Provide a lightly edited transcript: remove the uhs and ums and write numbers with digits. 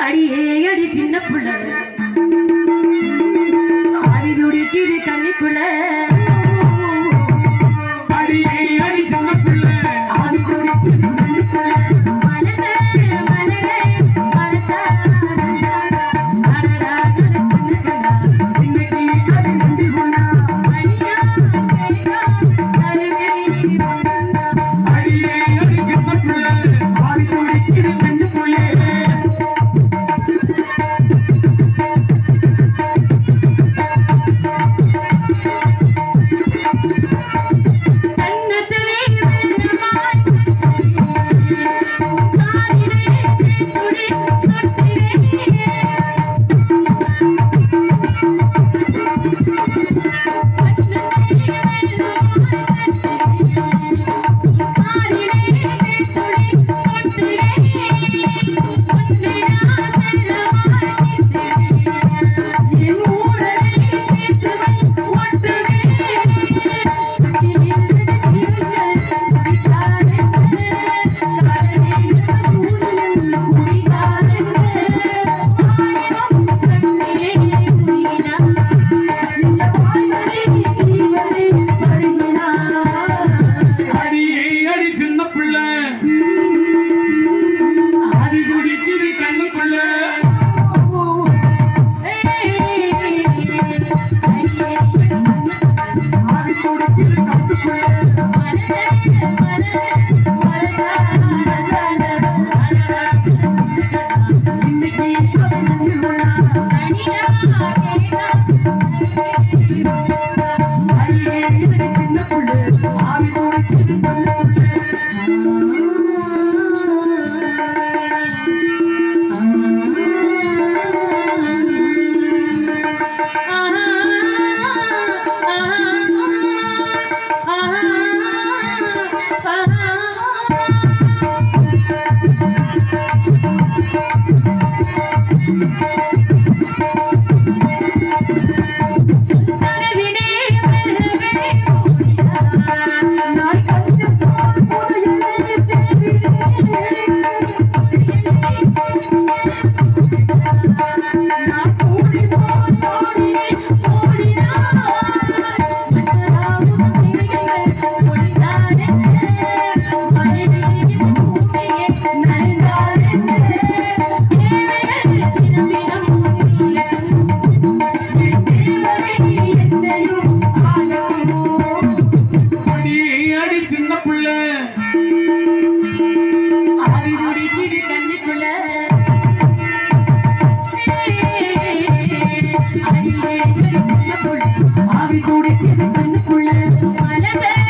அடியே அடி சின்ன புள்ள ஆடி துடிக்குது கண்ணிக்குள்ள அடியே அடி சின்ன புள்ள ஆடி துடிக்குது கண்ணிக்குள்ள மலரே மலரே மரதா அடடா இன்னைக்கு அது நம்பி போனா அடியா கேடா கருவே வந்தா அடியே அடி சின்ன புள்ள ஆடி துடிக்குது கண்ணுக்குள்ள ஆவி கூடி கண்ணுக்குள்ள மலவே